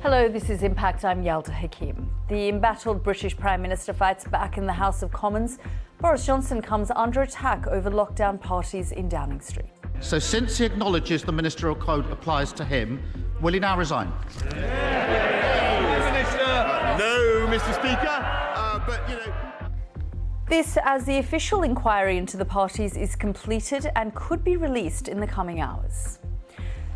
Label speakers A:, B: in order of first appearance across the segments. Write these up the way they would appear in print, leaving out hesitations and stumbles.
A: Hello, this is Impact. I'm Yalda Hakim. The embattled British Prime Minister fights back in the House of Commons. Boris Johnson comes under attack over lockdown parties in Downing Street.
B: So since he acknowledges the ministerial code applies to him, will he now resign?
C: No, Mr. Speaker,
A: This as the official inquiry into the parties is completed and could be released in the coming hours.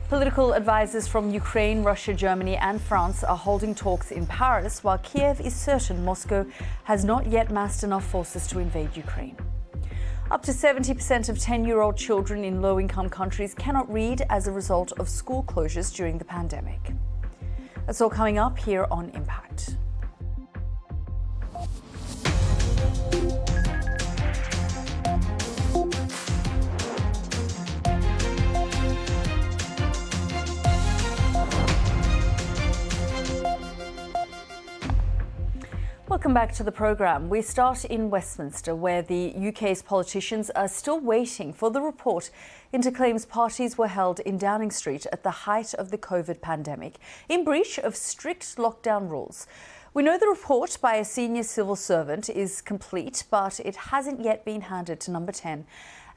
A: Political advisors from Ukraine, Russia, Germany and France are holding talks in Paris, while Kiev is certain Moscow has not yet massed enough forces to invade Ukraine. Up to 70% of 10-year-old children in low-income countries cannot read as a result of school closures during the pandemic. That's all coming up here on Impact. Welcome back to the programme. We start in Westminster, where the UK's politicians are still waiting for the report into claims parties were held in Downing Street at the height of the COVID pandemic, in breach of strict lockdown rules. We know the report by a senior civil servant is complete, but it hasn't yet been handed to Number 10.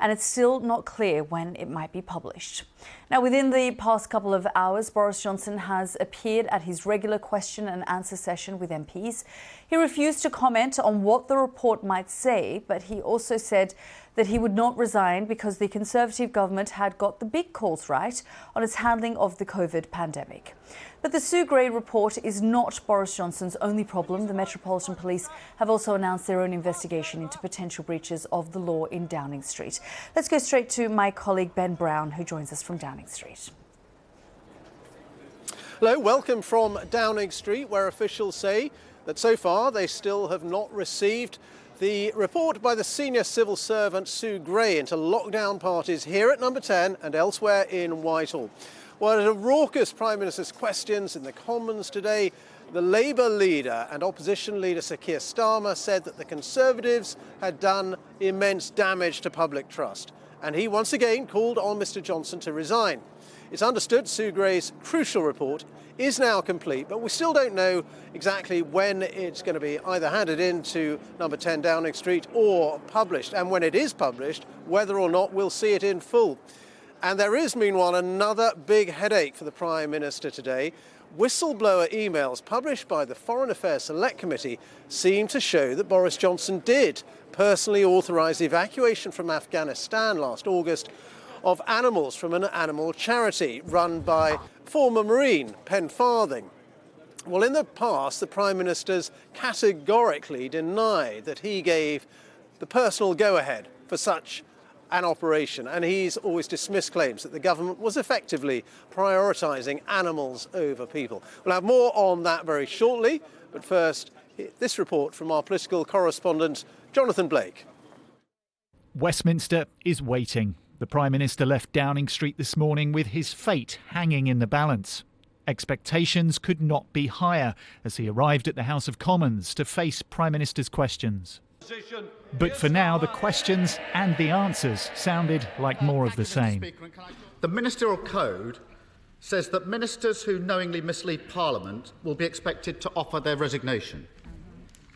A: And it's still not clear when it might be published. Now, within the past couple of hours, Boris Johnson has appeared at his regular question and answer session with MPs. He refused to comment on what the report might say, but he also said that he would not resign because the Conservative government had got the big calls right on its handling of the COVID pandemic. But the Sue Gray report is not Boris Johnson's only problem. The Metropolitan Police have also announced their own investigation into potential breaches of the law in Downing Street. Let's go straight to my colleague Ben Brown, who joins us from Downing Street.
D: Hello, welcome from Downing Street, where officials say that so far they still have not received the report by the senior civil servant Sue Gray into lockdown parties here at Number 10 and elsewhere in Whitehall. Well, at a raucous Prime Minister's questions in the Commons today, the Labour leader and opposition leader Sir Keir Starmer said that the Conservatives had done immense damage to public trust. And he once again called on Mr Johnson to resign. It's understood Sue Gray's crucial report is now complete, but we still don't know exactly when it's going to be either handed in to Number 10 Downing Street or published. And when it is published, whether or not we'll see it in full. And there is, meanwhile, another big headache for the Prime Minister today. Whistleblower emails published by the Foreign Affairs Select Committee seem to show that Boris Johnson did personally authorise the evacuation from Afghanistan last August of animals from an animal charity run by former Marine Pen Farthing. Well, in the past, the Prime Minister's categorically denied that he gave the personal go-ahead for such an operation, and he's always dismissed claims that the government was effectively prioritising animals over people. We'll have more on that very shortly, but first, this report from our political correspondent, Jonathan Blake.
E: Westminster is waiting. The Prime Minister left Downing Street this morning with his fate hanging in the balance. Expectations could not be higher as he arrived at the House of Commons to face Prime Minister's questions. But for now, the questions and the answers sounded like more of the same.
B: The ministerial code says that ministers who knowingly mislead Parliament will be expected to offer their resignation.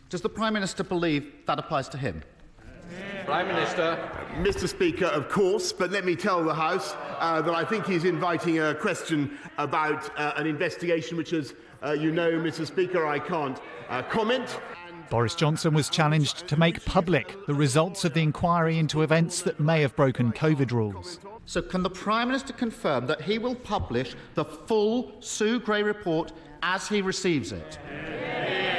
B: Does the Prime Minister believe that applies to him?
C: Prime Minister. Mr. Speaker, of course, but let me tell the House that I think he's inviting a question about an investigation which, as you know, Mr. Speaker, I can't comment.
E: Boris Johnson was challenged to make public the results of the inquiry into events that may have broken COVID rules.
B: So can the Prime Minister confirm that he will publish the full Sue Gray report as he receives it?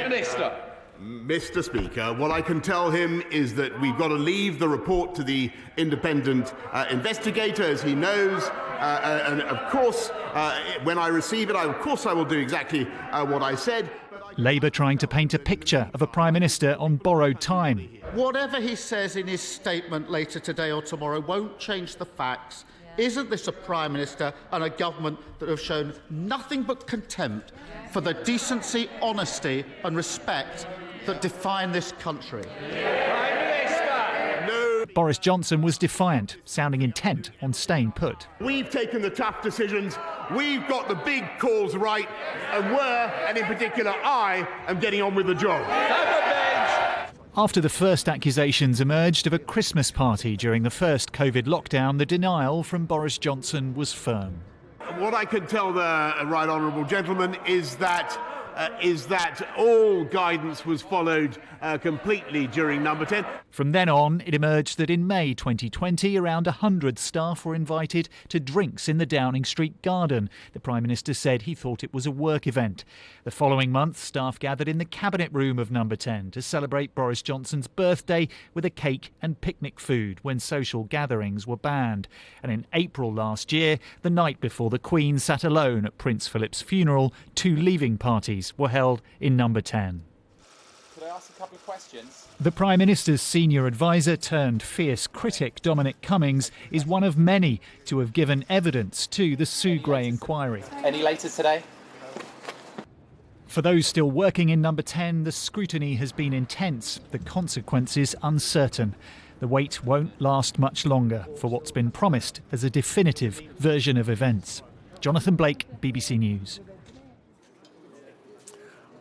C: Minister. Mr. Speaker, what I can tell him is that we've got to leave the report to the independent investigator, as he knows. And of course, when I receive it, I will do exactly what I said.
E: Labour trying to paint a picture of a Prime Minister on borrowed time.
B: Whatever he says in his statement later today or tomorrow won't change the facts. Isn't this a Prime Minister and a government that have shown nothing but contempt for the decency, honesty and respect that define this country?
E: Boris Johnson was defiant, sounding intent on staying put.
C: We've taken the tough decisions We've got the big calls right, and in particular, I am getting on with the job.
E: After the first accusations emerged of a Christmas party during the first COVID lockdown, the denial from Boris Johnson was firm.
C: What I can tell the right honourable gentleman is that all guidance was followed completely during number 10.
E: From then on, it emerged that in May 2020, around 100 staff were invited to drinks in the Downing Street garden. The Prime Minister said he thought it was a work event. The following month, staff gathered in the cabinet room of number 10 to celebrate Boris Johnson's birthday with a cake and picnic food when social gatherings were banned. And in April last year, the night before the Queen sat alone at Prince Philip's funeral, 2 leaving parties were held in number 10.
F: Could I ask a couple of questions?
E: The Prime Minister's senior advisor turned fierce critic, Dominic Cummings, is one of many to have given evidence to the Sue Gray inquiry.
F: Any later today?
E: For those still working in number 10, the scrutiny has been intense, the consequences uncertain. The wait won't last much longer for what's been promised as a definitive version of events. Jonathan Blake, BBC News.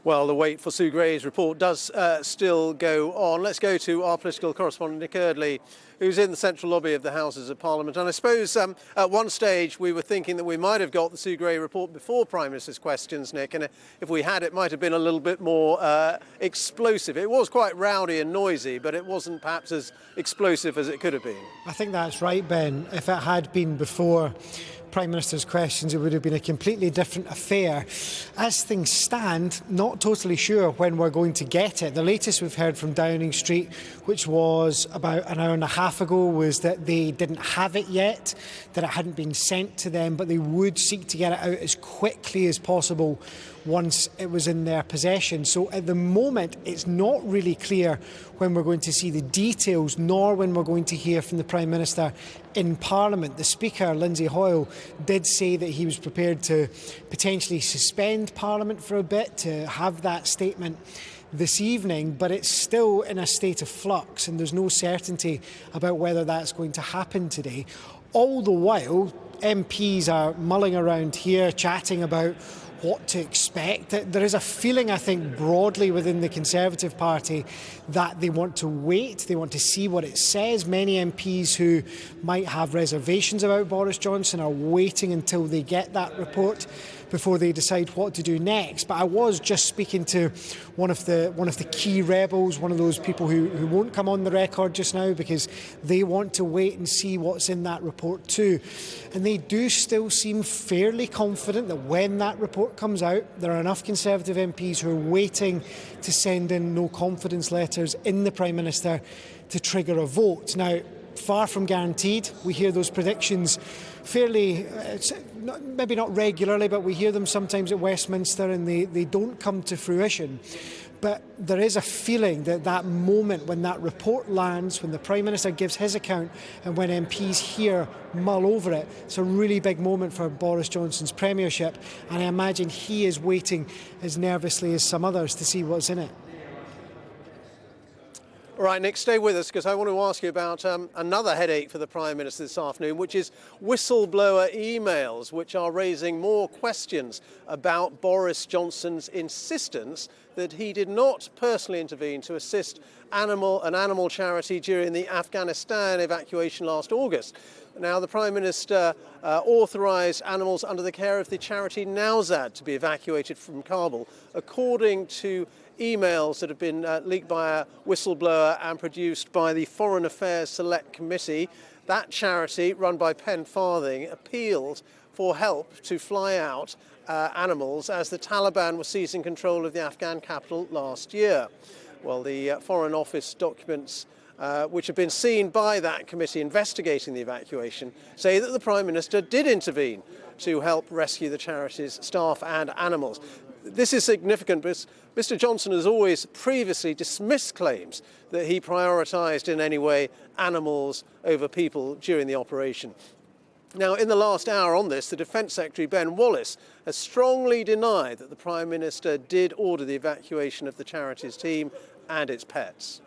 D: Well, the wait for Sue Gray's report does still go on. Let's go to our political correspondent, Nick Eardley, who's in the central lobby of the Houses of Parliament. And I suppose at one stage we were thinking that we might have got the Sue Gray report before Prime Minister's questions, Nick, and if we had, it might have been a little bit more explosive. It was quite rowdy and noisy, but it wasn't perhaps as explosive as it could have been.
G: I think that's right, Ben. If it had been before Prime Minister's questions, it would have been a completely different affair. As things stand, not totally sure when we're going to get it. The latest we've heard from Downing Street, which was about an hour and a half ago, was that they didn't have it yet, that it hadn't been sent to them, but they would seek to get it out as quickly as possible once it was in their possession. So at the moment, it's not really clear when we're going to see the details, nor when we're going to hear from the Prime Minister in Parliament. The Speaker, Lindsay Hoyle, did say that he was prepared to potentially suspend Parliament for a bit, to have that statement this evening, but it's still in a state of flux and there's no certainty about whether that's going to happen today. All the while, MPs are mulling around here, chatting about what to expect. There is a feeling, I think, broadly within the Conservative Party that they want to wait, they want to see what it says. Many MPs who might have reservations about Boris Johnson are waiting until they get that report before they decide what to do next. But I was just speaking to one of the key rebels, one of those people who won't come on the record just now because they want to wait and see what's in that report too. And they do still seem fairly confident that when that report comes out, there are enough Conservative MPs who are waiting to send in no confidence letters in the Prime Minister to trigger a vote. Now, far from guaranteed. We hear those predictions fairly, maybe not regularly, but we hear them sometimes at Westminster and they don't come to fruition. But there is a feeling that that moment when that report lands, when the Prime Minister gives his account and when MPs here mull over it, it's a really big moment for Boris Johnson's premiership, and I imagine he is waiting as nervously as some others to see what's in it.
D: All right, Nick, stay with us because I want to ask you about another headache for the Prime Minister this afternoon, which is whistleblower emails, which are raising more questions about Boris Johnson's insistence that he did not personally intervene to assist an animal charity during the Afghanistan evacuation last August. Now, the Prime Minister authorised animals under the care of the charity Nowzad to be evacuated from Kabul, according to emails that have been leaked by a whistleblower and produced by the Foreign Affairs Select Committee. That charity, run by Penn Farthing, appealed for help to fly out animals as the Taliban were seizing control of the Afghan capital last year. Well, the Foreign Office documents which have been seen by that committee investigating the evacuation say that the Prime Minister did intervene to help rescue the charity's staff and animals. This is significant because Mr Johnson has always previously dismissed claims that he prioritised in any way animals over people during the operation. Now, in the last hour on this, the Defence Secretary Ben Wallace has strongly denied that the Prime Minister did order the evacuation of the charity's team and its pets.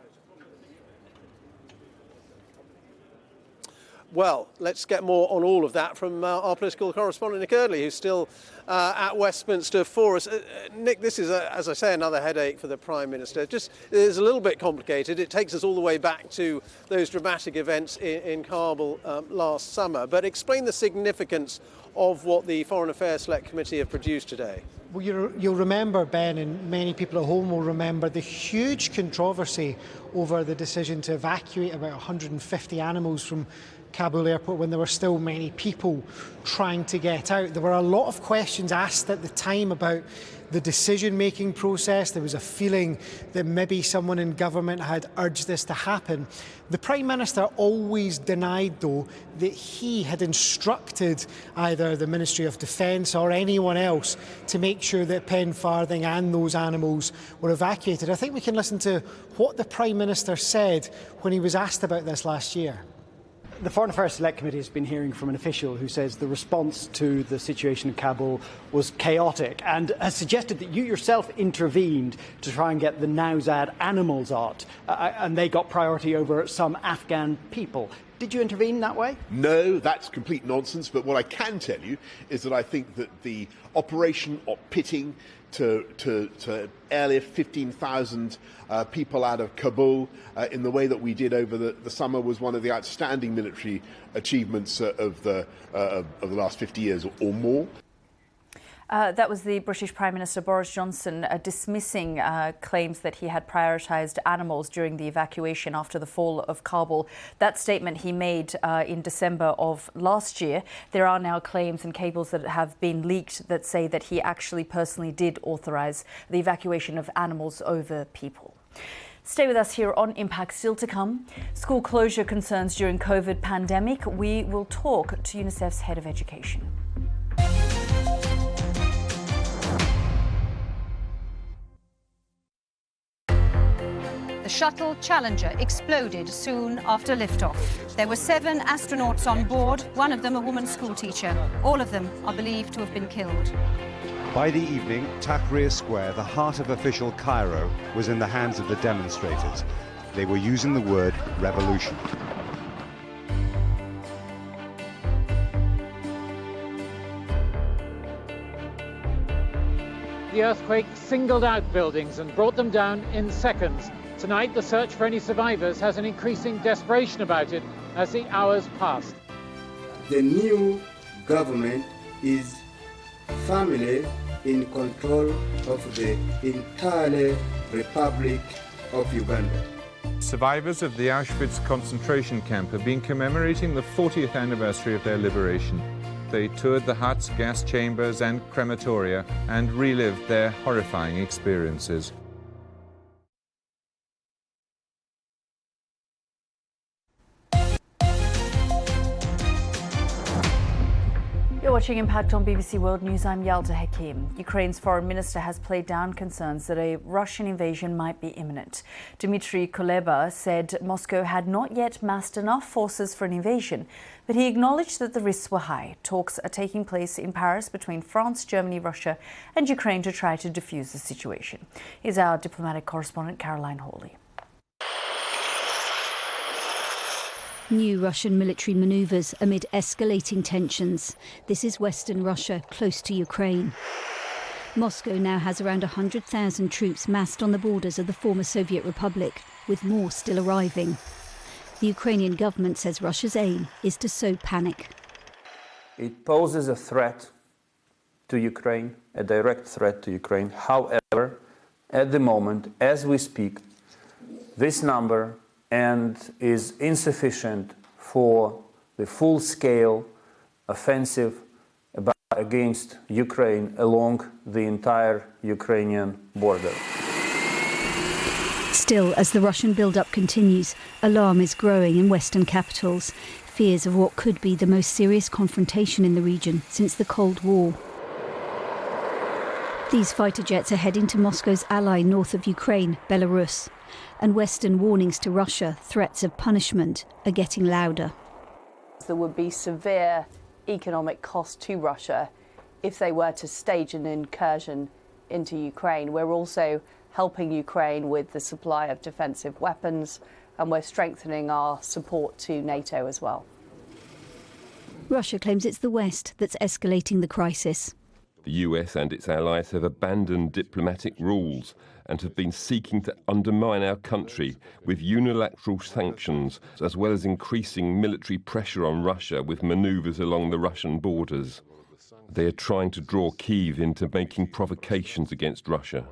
D: Well, let's get more on all of that from our political correspondent Nick Eardley, who's still at Westminster for us. Nick, this is, as I say, another headache for the Prime Minister. Just is a little bit complicated. It takes us all the way back to those dramatic events in Kabul last summer. But explain the significance of what the Foreign Affairs Select Committee have produced today.
G: Well, you'll remember, Ben, and many people at home will remember the huge controversy over the decision to evacuate about 150 animals from Kabul airport when there were still many people trying to get out. There were a lot of questions asked at the time about the decision-making process. There was a feeling that maybe someone in government had urged this to happen. The Prime Minister always denied, though, that he had instructed either the Ministry of Defence or anyone else to make sure that Penfarthing and those animals were evacuated. I think we can listen to what the Prime Minister said when he was asked about this last year.
H: The Foreign Affairs Select Committee has been hearing from an official who says the response to the situation in Kabul was chaotic and has suggested that you yourself intervened to try and get the Nowzad animals out, and they got priority over some Afghan people. Did you intervene that way?
C: No, that's complete nonsense. But what I can tell you is that I think that the operation of pitting to airlift 15,000 people out of Kabul in the way that we did over the summer was one of the outstanding military achievements of the last 50 years or more.
A: That was the British Prime Minister Boris Johnson dismissing claims that he had prioritised animals during the evacuation after the fall of Kabul. That statement he made in December of last year. There are now claims and cables that have been leaked that say that he actually personally did authorise the evacuation of animals over people. Stay with us here on Impact. Still to come, school closure concerns during COVID pandemic. We will talk to UNICEF's head of education.
I: The shuttle Challenger exploded soon after liftoff. There were 7 astronauts on board, one of them a woman schoolteacher. All of them are believed to have been killed.
J: By the evening, Tahrir Square, the heart of official Cairo, was in the hands of the demonstrators. They were using the word revolution.
K: The earthquake singled out buildings and brought them down in seconds. Tonight, the search for any survivors has an increasing desperation about it as the hours pass.
L: The new government is firmly in control of the entire Republic of Uganda.
M: Survivors of the Auschwitz concentration camp have been commemorating the 40th anniversary of their liberation. They toured the huts, gas chambers and crematoria and relived their horrifying experiences.
A: You're watching Impact on BBC World News. I'm Yalda Hakim. Ukraine's foreign minister has played down concerns that a Russian invasion might be imminent. Dmitry Kuleba said Moscow had not yet massed enough forces for an invasion, but he acknowledged that the risks were high. Talks are taking place in Paris between France, Germany, Russia and Ukraine to try to defuse the situation. Here's our diplomatic correspondent Caroline Hawley.
N: New Russian military manoeuvres amid escalating tensions. This is Western Russia, close to Ukraine. Moscow now has around 100,000 troops massed on the borders of the former Soviet Republic, with more still arriving. The Ukrainian government says Russia's aim is to sow panic.
O: It poses a threat to Ukraine, a direct threat to Ukraine. However, at the moment, as we speak, this number is insufficient for the full-scale offensive against Ukraine along the entire Ukrainian border.
N: Still, as the Russian build-up continues, alarm is growing in Western capitals. Fears of what could be the most serious confrontation in the region since the Cold War. These fighter jets are heading to Moscow's ally north of Ukraine, Belarus. And Western warnings to Russia, threats of punishment, are getting louder.
P: There would be severe economic cost to Russia if they were to stage an incursion into Ukraine. We're also helping Ukraine with the supply of defensive weapons, and we're strengthening our support to NATO as well.
N: Russia claims it's the West that's escalating the crisis.
Q: The US and its allies have abandoned diplomatic rules and have been seeking to undermine our country with unilateral sanctions, as well as increasing military pressure on Russia with manoeuvres along the Russian borders. They are trying to draw Kyiv into making provocations against Russia.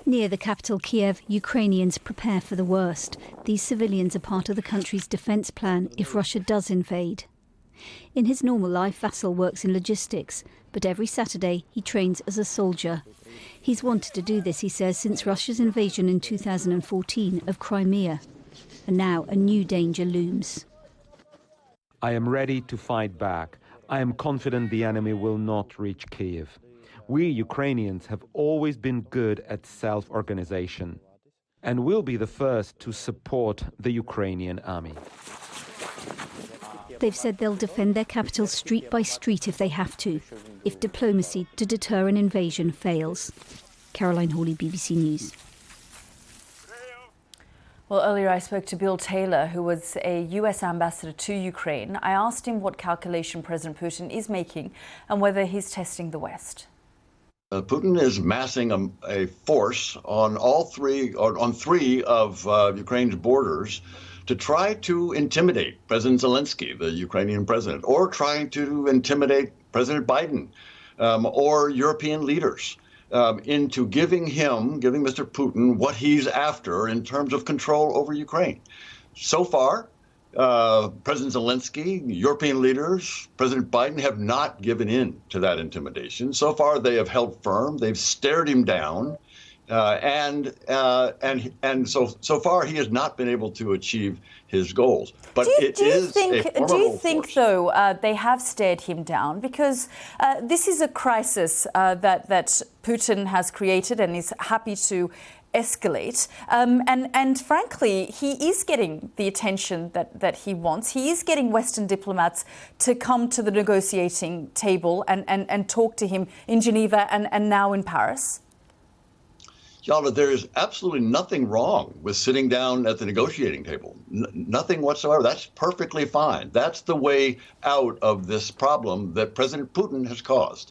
N: Near the capital Kiev, Ukrainians prepare for the worst. These civilians are part of the country's defence plan if Russia does invade. In his normal life, Vasil works in logistics, but every Saturday he trains as a soldier. He's wanted to do this, he says, since Russia's invasion in 2014 of Crimea. And now a new danger looms.
R: I am ready to fight back. I am confident the enemy will not reach Kyiv. We Ukrainians have always been good at self-organization and will be the first to support the Ukrainian army.
N: They've said they'll defend their capital street by street if they have to, if diplomacy to deter an invasion fails. Caroline Hawley, BBC News.
A: Well, earlier I spoke to Bill Taylor, who was a US ambassador to Ukraine. I asked him what calculation President Putin is making and whether he's testing the West.
S: Putin is massing a force on three of Ukraine's borders to try to intimidate President Zelensky, the Ukrainian president, or trying to intimidate President Biden or European leaders into giving Mr. Putin what he's after in terms of control over Ukraine. So far, President Zelensky, European leaders, President Biden have not given in to that intimidation. So far, they have held firm. They've stared him down. And so far, he has not been able to achieve his goals. But
A: Do you think, though, they have stared him down? Because this is a crisis that Putin has created and is happy to escalate. And frankly, he is getting the attention that he wants. He is getting Western diplomats to come to the negotiating table and talk to him in Geneva and now in Paris.
S: Yala, there is absolutely nothing wrong with sitting down at the negotiating table. Nothing whatsoever. That's perfectly fine. That's the way out of this problem that President Putin has caused.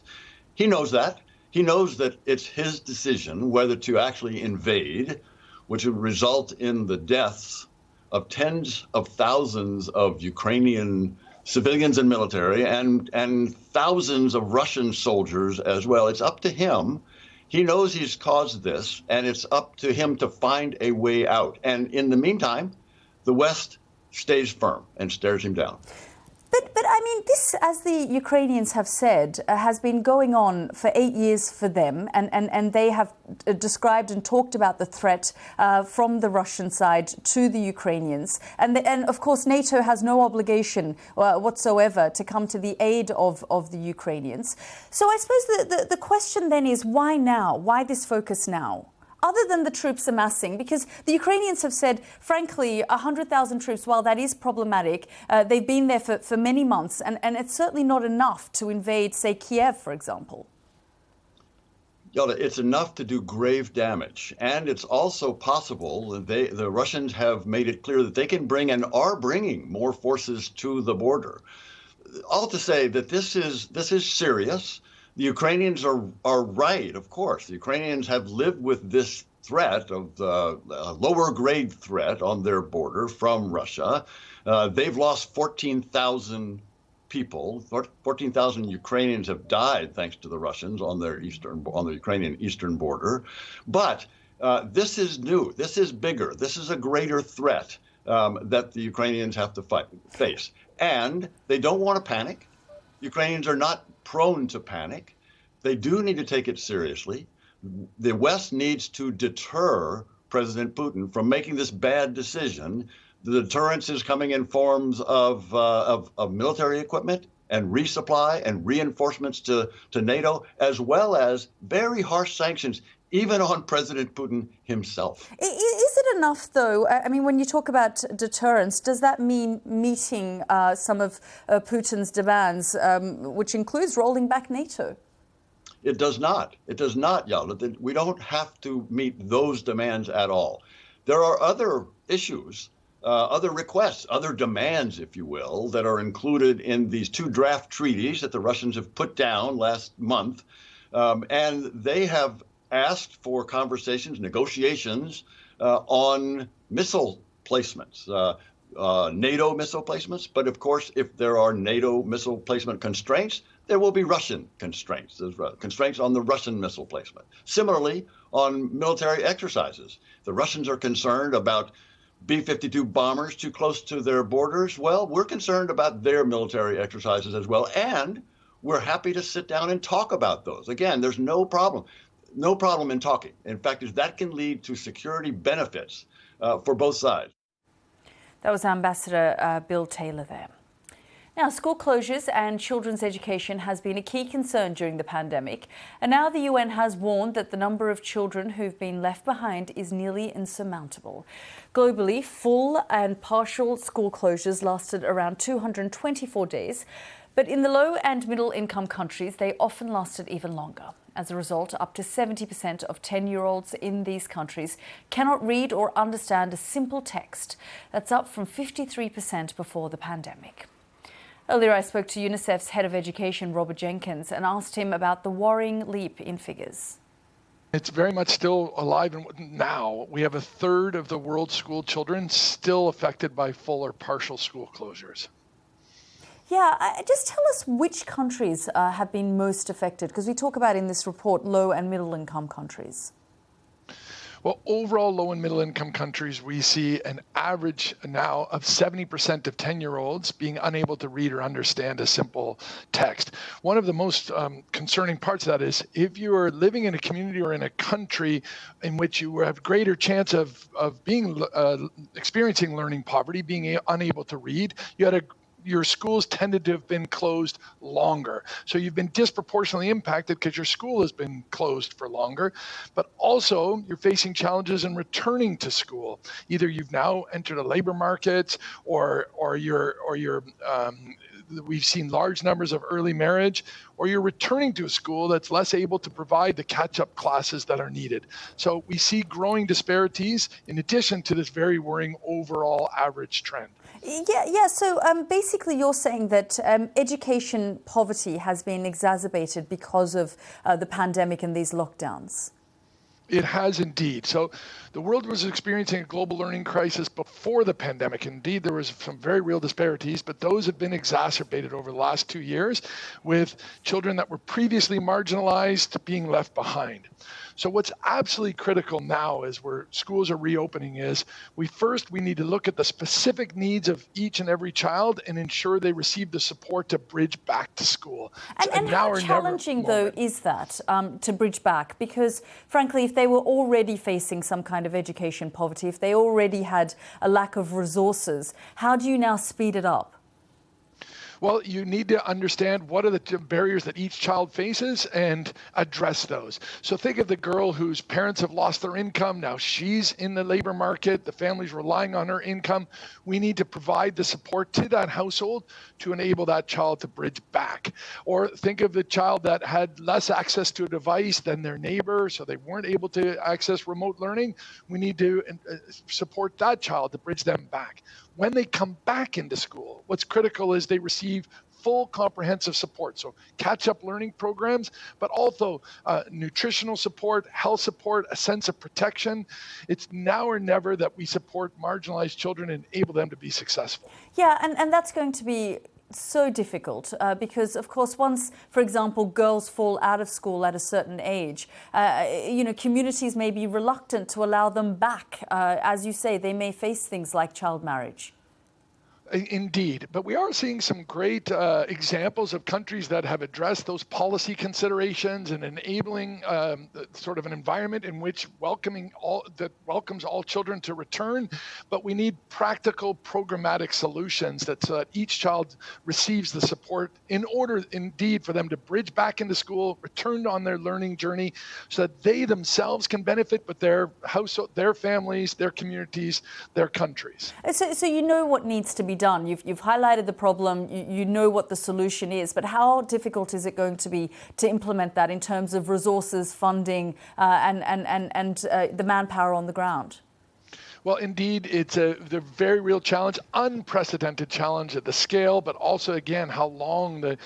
S: He knows that. He knows that it's his decision whether to actually invade, which would result in the deaths of tens of thousands of Ukrainian civilians and military and thousands of Russian soldiers as well. It's up to him. He knows he's caused this, and it's up to him to find a way out. And in the meantime, the West stays firm and stares him down.
A: But I mean, this, as the Ukrainians have said, has been going on for 8 years for them, and they have described and talked about the threat from the Russian side to the Ukrainians. And of course, NATO has no obligation whatsoever to come to the aid of the Ukrainians. So I suppose the question then is, why now? Why this focus now? Other than the troops amassing, because the Ukrainians have said, frankly, 100,000 troops, while that is problematic, they've been there for many months, and it's certainly not enough to invade, say, Kiev, for example.
S: Yelda, it's enough to do grave damage. And it's also possible that the Russians have made it clear that they can bring and are bringing more forces to the border. All to say that this is serious. The Ukrainians are right, of course. The Ukrainians have lived with this threat of the lower grade threat on their border from Russia. They've lost 14,000 people. 14,000 Ukrainians have died thanks to the Russians on the Ukrainian eastern border. But this is new. This is bigger. This is a greater threat that the Ukrainians have to face. And they don't want to panic. Ukrainians are not prone to panic. They do need to take it seriously. The West needs to deter President Putin from making this bad decision. The deterrence is coming in forms of military equipment and resupply and reinforcements to NATO, as well as very harsh sanctions, even on President Putin himself.
A: Is it enough, though? I mean, when you talk about deterrence, does that mean meeting some of Putin's demands, which includes rolling back NATO?
S: It does not. It does not, Yalda. We don't have to meet those demands at all. There are other issues other requests, other demands, if you will, that are included in these two draft treaties that the Russians have put down last month. And they have asked for conversations, negotiations on missile placements, NATO missile placements. But of course, if there are NATO missile placement constraints, there will be Russian constraints. There's constraints on the Russian missile placement. Similarly, on military exercises, the Russians are concerned about B-52 bombers too close to their borders. Well, we're concerned about their military exercises as well, and we're happy to sit down and talk about those. Again, there's no problem in talking. In fact, that can lead to security benefits for both sides.
A: That was Ambassador Bill Taylor there. Now, school closures and children's education has been a key concern during the pandemic, and now the UN has warned that the number of children who've been left behind is nearly insurmountable. Globally, full and partial school closures lasted around 224 days, but in the low and middle income countries, they often lasted even longer. As a result, up to 70% of 10-year-olds in these countries cannot read or understand a simple text. That's up from 53% before the pandemic. Earlier, I spoke to UNICEF's head of education, Robert Jenkins, and asked him about the worrying leap in figures.
T: It's very much still alive and now. We have a third of the world's school children still affected by full or partial school closures.
A: Yeah, just tell us which countries have been most affected, because we talk about in this report low and middle income countries.
T: Well, overall low and middle income countries, we see an average now of 70% of 10-year-olds being unable to read or understand a simple text. One of the most concerning parts of that is if you are living in a community or in a country in which you have greater chance of being experiencing learning poverty, being unable to read, your schools tended to have been closed longer. So you've been disproportionately impacted because your school has been closed for longer, but also you're facing challenges in returning to school. Either you've now entered a labor market or we've seen large numbers of early marriage, or you're returning to a school that's less able to provide the catch-up classes that are needed. So we see growing disparities in addition to this very worrying overall average trend.
A: Yeah. So basically you're saying that education poverty has been exacerbated because of the pandemic and these lockdowns.
T: It has indeed. So the world was experiencing a global learning crisis before the pandemic. Indeed, there was some very real disparities, but those have been exacerbated over the last 2 years with children that were previously marginalized being left behind. So what's absolutely critical now as schools are reopening is we need to look at the specific needs of each and every child and ensure they receive the support to bridge back to school.
A: And how challenging, though, is that to bridge back? Because, frankly, if they were already facing some kind of education poverty, if they already had a lack of resources, how do you now speed it up?
T: Well, you need to understand what are the barriers that each child faces and address those. So think of the girl whose parents have lost their income. Now she's in the labor market. The family's relying on her income. We need to provide the support to that household to enable that child to bridge back. Or think of the child that had less access to a device than their neighbor, so they weren't able to access remote learning. We need to support that child to bridge them back. When they come back into school, what's critical is they receive full comprehensive support. So catch-up learning programs, but also nutritional support, health support, a sense of protection. It's now or never that we support marginalized children and enable them to be successful.
A: Yeah, and that's going to be so difficult because, of course, once, for example, girls fall out of school at a certain age, communities may be reluctant to allow them back. As you say, they may face things like child marriage.
T: Indeed, but we are seeing some great examples of countries that have addressed those policy considerations and enabling sort of an environment in which welcomes all children to return. But we need practical, programmatic solutions so that each child receives the support in order, indeed, for them to bridge back into school, return on their learning journey, so that they themselves can benefit, but their household, their families, their communities, their countries.
A: So you know what needs to be done. You've highlighted the problem, you know what the solution is, but how difficult is it going to be to implement that in terms of resources, funding, and the manpower on the ground?
T: Well, indeed, it's a very real challenge, unprecedented challenge at the scale, but also, again, how long the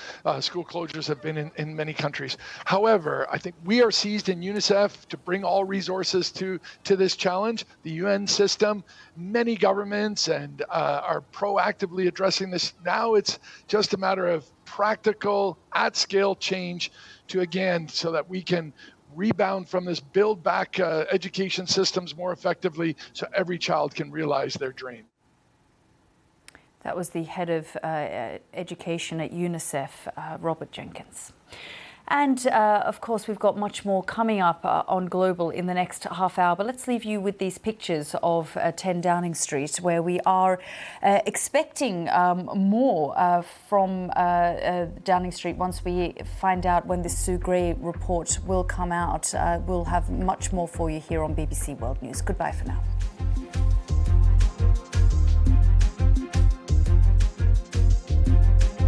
T: school closures have been in many countries. However, I think we are seized in UNICEF to bring all resources to this challenge. The UN system, many governments and are proactively addressing this. Now it's just a matter of practical, at-scale change to, again, so that we can rebound from this, build back education systems more effectively so every child can realize their dream.
A: That was the head of education at UNICEF, Robert Jenkins. And of course, we've got much more coming up on Global in the next half hour. But let's leave you with these pictures of 10 Downing Street, where we are expecting more from Downing Street once we find out when this Sue Gray report will come out. We'll have much more for you here on BBC World News. Goodbye for now.